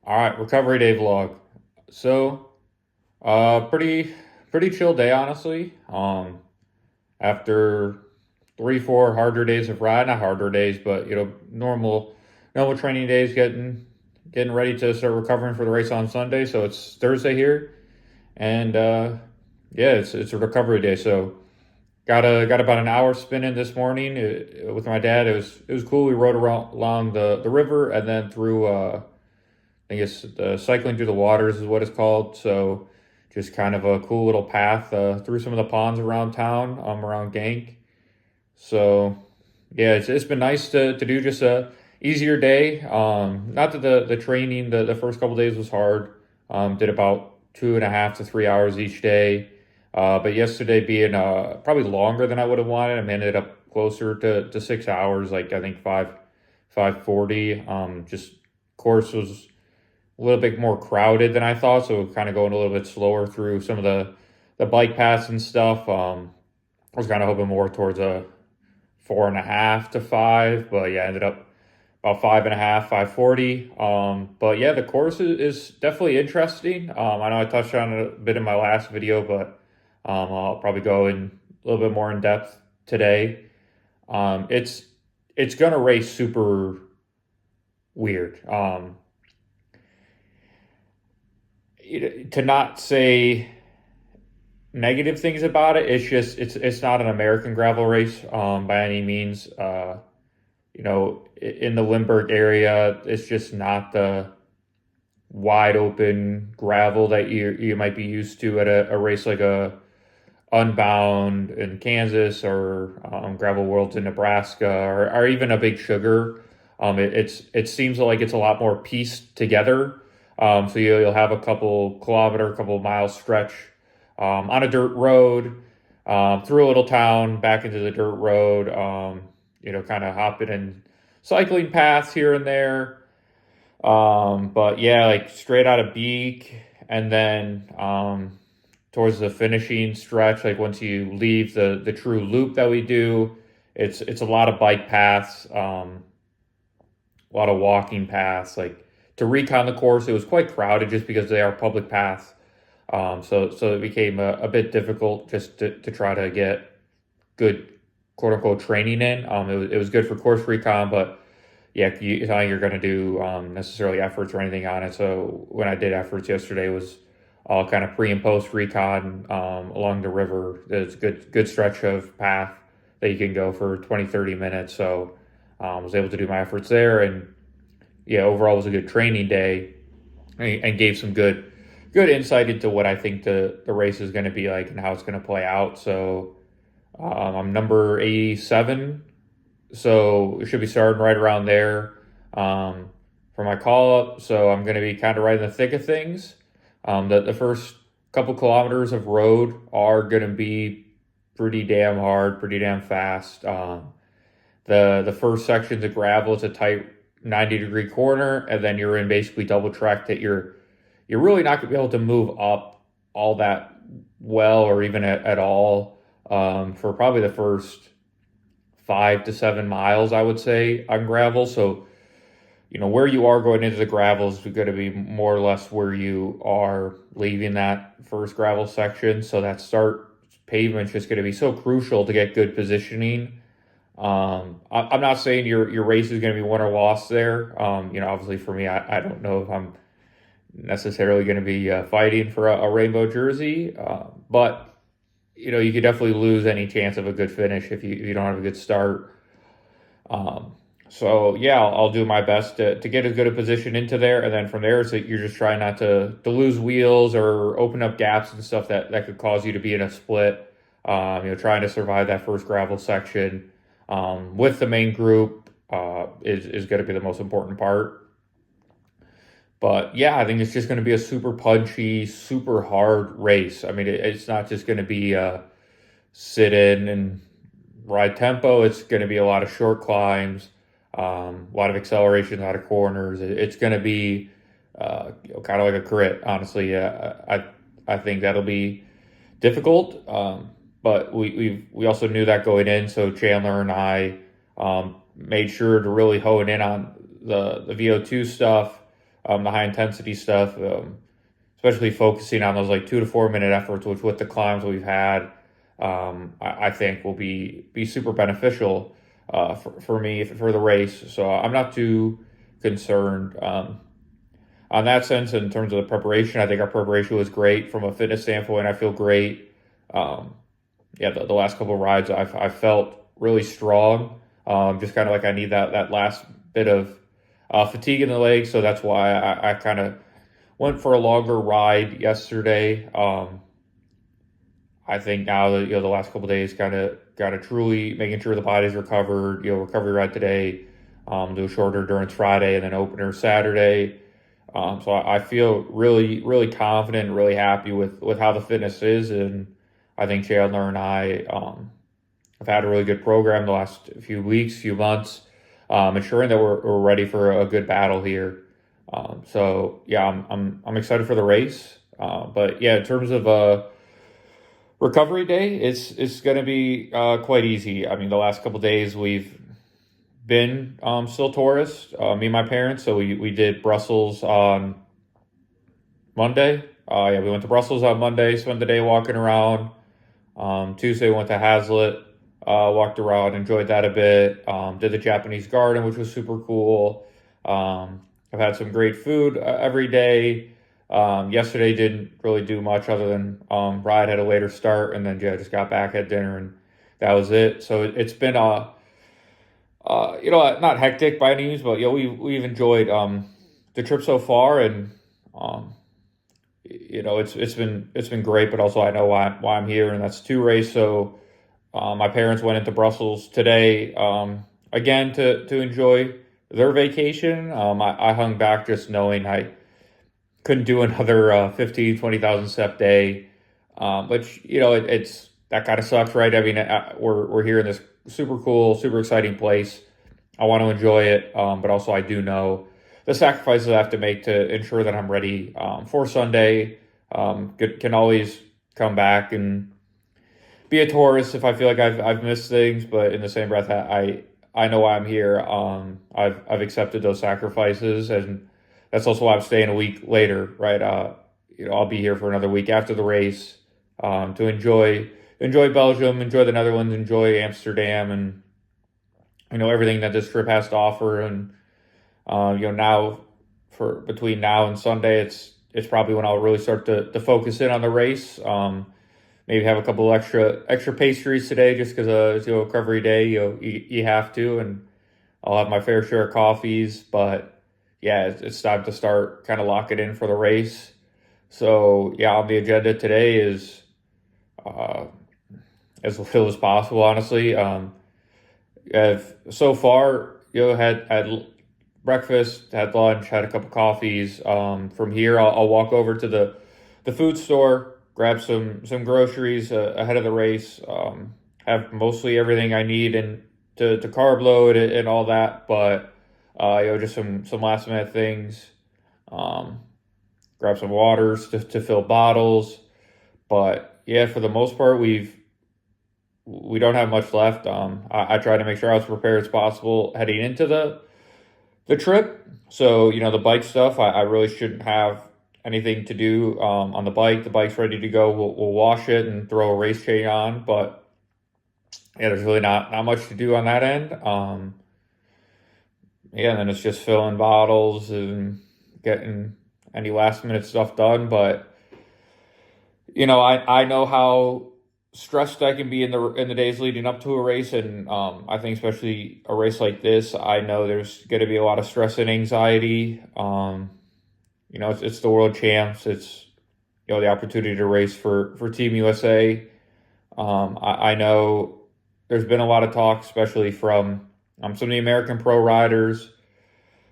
All right, recovery day vlog. So, pretty chill day, honestly. After 3, 4 harder days of ride, not harder days, but normal training days, getting ready to start recovering for the race on Sunday. So it's Thursday here, and yeah, it's a recovery day. So got about an hour spinning this morning with my dad. It was cool. We rode around along the river and then through. I guess the cycling through the waters is what it's called. So just kind of a cool little path through some of the ponds around town, around Gank. So yeah, it's been nice to do just a easier day. Not that the training the first couple days was hard. Did about 2.5 to 3 hours each day. But yesterday being probably longer than I would have wanted, I ended up closer to 6 hours, like I think 540. Just course was a little bit more crowded than I thought, so kind of going a little bit slower through some of the bike paths and stuff. I was kind of hoping more towards a 4.5 to 5, but yeah, ended up about 5.5, 540. But yeah, the course is definitely interesting. I know I touched on it a bit in my last video, but I'll probably go in a little bit more in depth today. It's gonna race super weird. To not say negative things about it, it's not an American gravel race by any means. In the Limburg area, it's just not the wide open gravel that you might be used to at a race like a Unbound in Kansas or Gravel Worlds in Nebraska or even a Big Sugar. It seems like it's a lot more pieced together. So you'll have a couple mile stretch on a dirt road, through a little town, back into the dirt road, kind of hopping in cycling paths here and there. But yeah, like straight out of Beak, and then towards the finishing stretch, like once you leave the true loop that we do, it's a lot of bike paths, a lot of walking paths. Like to recon the course, it was quite crowded just because they are public paths. So it became a bit difficult just to try to get good quote unquote training in. It was good for course recon, but yeah, it's not like you're going to do necessarily efforts or anything on it. So when I did efforts yesterday, it was all kind of pre and post recon along the river. There's a good stretch of path that you can go for 20, 30 minutes. So I was able to do my efforts there, and yeah, overall it was a good training day, and gave some good insight into what I think the race is going to be like and how it's going to play out. So I'm number 87, so it should be starting right around there for my call up. So I'm going to be kind of right in the thick of things. The first couple kilometers of road are going to be pretty damn hard, pretty damn fast. The first section's of gravel. It's a tight 90-degree corner, and then you're in basically double track that you're really not going to be able to move up all that well or even at all for probably the first 5 to 7 miles, I would say, on gravel. So, where you are going into the gravel is going to be more or less where you are leaving that first gravel section. So that start pavement is just going to be so crucial to get good positioning. I'm not saying your race is going to be won or lost there. Obviously for me, I don't know if I'm necessarily going to be fighting for a rainbow jersey, but you could definitely lose any chance of a good finish if you don't have a good start. So yeah, I'll do my best to get as good a position into there, and then from there, so you're just trying not to lose wheels or open up gaps and stuff that could cause you to be in a split. Trying to survive that first gravel section with the main group is going to be the most important part. But yeah, I think it's just going to be a super punchy, super hard race. I mean, it's not just going to be sit in and ride tempo. It's going to be a lot of short climbs, a lot of accelerations out of corners. It's going to be kind of like a crit, honestly. I think that'll be difficult, but we also knew that going in. So Chandler and I made sure to really hone in on the VO2 stuff. the high intensity stuff, especially focusing on those like 2 to 4 minute efforts, which with the climbs we've had, I think will be super beneficial for me for the race. So I'm not too concerned on that sense in terms of the preparation. I think our preparation was great from a fitness standpoint. I feel great. Um, yeah, the last couple of rides, I felt really strong. Just kind of like I need that last bit of fatigue in the legs, so that's why I kind of went for a longer ride yesterday. I think now that the last couple of days kind of truly making sure the body's recovered. Recovery ride today, do a short endurance Friday, and then opener Saturday. So I feel really really confident, really happy with how the fitness is, and I think Chandler and I have had a really good program the last few weeks, few months, ensuring that we're ready for a good battle here. So yeah, I'm excited for the race. But yeah, in terms of recovery day, it's going to be quite easy. I mean, the last couple days we've been still tourists, me and my parents. So we did Brussels on Monday. Yeah, we went to Brussels on Monday, spent the day walking around. Tuesday went to Hazlitt, walked around, enjoyed that a bit. Did the Japanese garden, which was super cool. I've had some great food every day. Yesterday didn't really do much other than ride had a later start, and then yeah, just got back at dinner, and that was it. So it's been not hectic by any means, but we've enjoyed the trip so far, and um, it's been great. But also I know why I'm here, and that's two race. So my parents went into Brussels today again to enjoy their vacation. I hung back just knowing I couldn't do another 15, 20,000 step day, which it's that kind of sucks, right? I mean, we're here in this super cool, super exciting place. I want to enjoy it, but also I do know the sacrifices I have to make to ensure that I'm ready for Sunday. Can always come back and be a tourist if I feel like I've missed things, but in the same breath, I know why I'm here. I've accepted those sacrifices, and that's also why I'm staying a week later, right? I'll be here for another week after the race to enjoy Belgium, enjoy the Netherlands, enjoy Amsterdam, and everything that this trip has to offer. And now for between now and Sunday, it's probably when I'll really start to focus in on the race. Maybe have a couple extra pastries today, just because it's recovery day. You have to, and I'll have my fair share of coffees. But yeah, it's time to start kind of locking in for the race. So yeah, on the agenda today is uh, as little as possible. Honestly, I've so far had breakfast, had lunch, had a couple coffees. From here, I'll walk over to the food store, grab some groceries ahead of the race. Have mostly everything I need and to carb load and all that, but just some last minute things. Um, Grab some waters to fill bottles, but yeah, for the most part, we don't have much left. I try to make sure I was prepared as possible heading into the trip. So, the bike stuff, I really shouldn't have anything to do on the bike. The bike's ready to go. We'll wash it and throw a race chain on. But yeah, there's really not much to do on that end. Yeah, and then it's just filling bottles and getting any last minute stuff done. But I know how stressed I can be in the days leading up to a race, and I think especially a race like this, I know there's going to be a lot of stress and anxiety. It's the world champs. It's the opportunity to race for Team USA. I know there's been a lot of talk, especially from some of the American pro riders.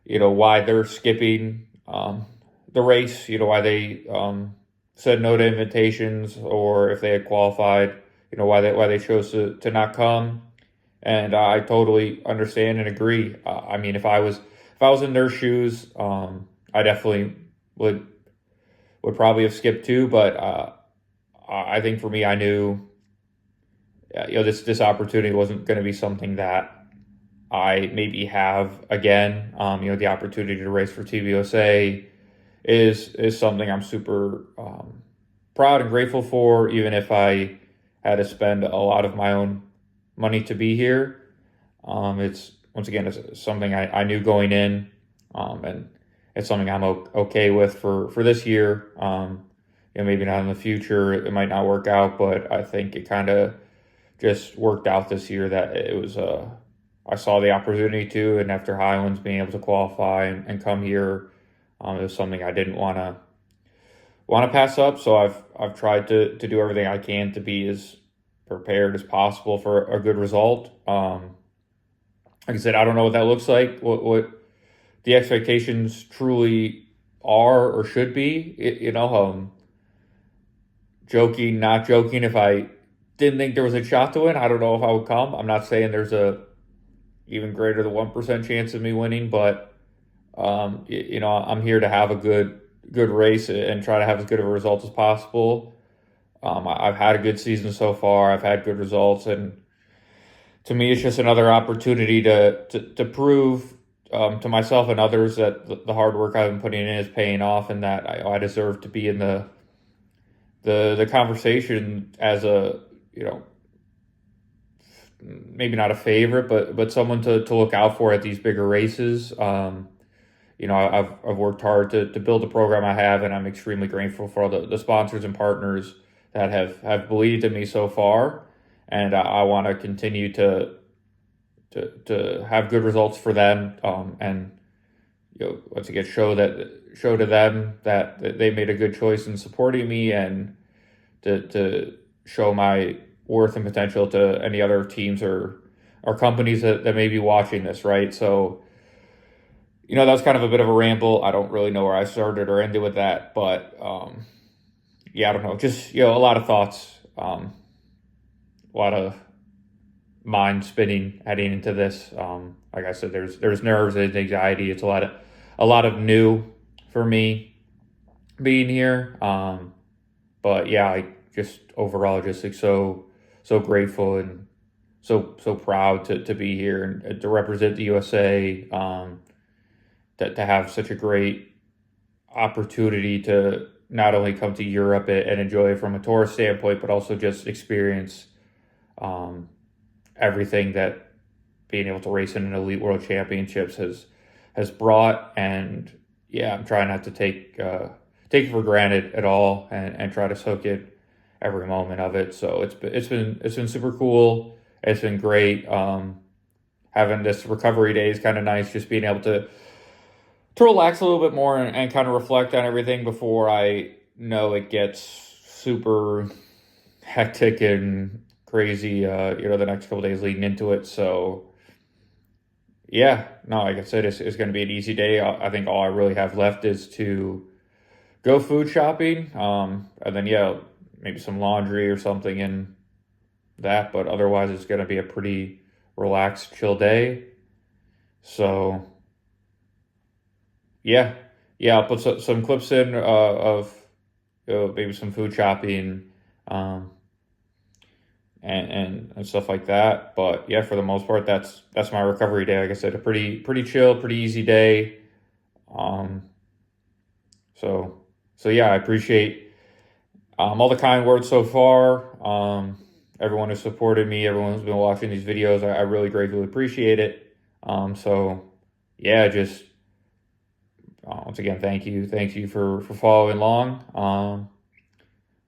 Why they're skipping the race. Why they said no to invitations, or if they had qualified, why they chose to not come. And I totally understand and agree. I mean, if I was in their shoes, I definitely would probably have skipped too. But I think for me, I knew this opportunity wasn't going to be something that I maybe have again. The opportunity to race for TVUSA is something I'm super proud and grateful for, even if I had to spend a lot of my own money to be here. It's once again it's something I knew going in, and it's something I'm okay with for this year. Maybe not in the future. It might not work out, but I think it kind of just worked out this year that it was I saw the opportunity to, and after Highlands being able to qualify and come here, it was something I didn't want to pass up. So I've tried to do everything I can to be as prepared as possible for a good result. Like I said, I don't know what that looks like, what the expectations truly are or should be. Joking, not joking. If I didn't think there was a shot to win, I don't know if I would come. I'm not saying there's a even greater than 1% chance of me winning, but I'm here to have a good race and try to have as good of a result as possible. I've had a good season so far. I've had good results, and to me, it's just another opportunity to prove to myself and others that the hard work I've been putting in is paying off, and that I deserve to be in the conversation as a maybe not a favorite, but someone to look out for at these bigger races. I've worked hard to build the program I have, and I'm extremely grateful for all the sponsors and partners that have believed in me so far, and I want to continue to have good results for them, and once again show to them that they made a good choice in supporting me, and to show my worth and potential to any other teams or companies that may be watching this, right? So, that was kind of a bit of a ramble. I don't really know where I started or ended with that, but I don't know. Just, a lot of thoughts, a lot of mind spinning heading into this. Like I said, there's nerves and anxiety. It's a lot of new for me being here. But yeah, I just overall just like so grateful and so proud to be here and to represent the USA. To have such a great opportunity to not only come to Europe and enjoy it from a tourist standpoint, but also just experience everything that being able to race in an elite world championships has brought. And yeah, I'm trying not to take it for granted at all, and try to soak it every moment of it. So it's been super cool. It's been great. Having this recovery day is kind of nice, just being able to relax a little bit more and kind of reflect on everything before I know it gets super hectic and crazy, the next couple days leading into it. So yeah, no, like I said, it's going to be an easy day. I think all I really have left is to go food shopping, and then maybe some laundry or something in that, but otherwise it's going to be a pretty relaxed, chill day. So yeah, I'll put some clips in of maybe some food shopping, and stuff like that. But yeah, for the most part, that's my recovery day. Like I said, a pretty chill, pretty easy day. So yeah, I appreciate all the kind words so far. Everyone who's supported me, everyone who's been watching these videos, I really greatly appreciate it. So yeah, just once again, thank you for following along.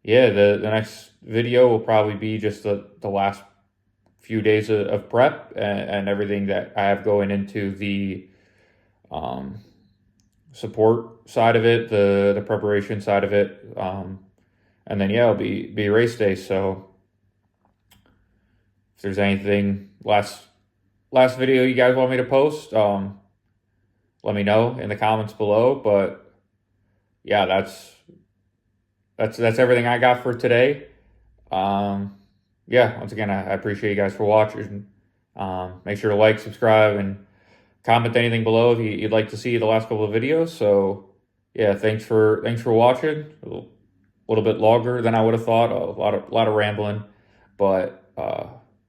The next video will probably be just the last few days of prep and everything that I have going into the support side of it, the preparation side of it, and then it'll be race day. So if there's anything last video you guys want me to post, let me know in the comments below. But yeah, that's everything I got for today. Once again, I appreciate you guys for watching. Make sure to like, subscribe, and comment anything below if you'd like to see the last couple of videos. So yeah, thanks for watching. A little bit longer than I would have thought. A lot of rambling, but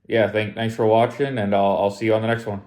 thanks for watching, and I'll see you on the next one.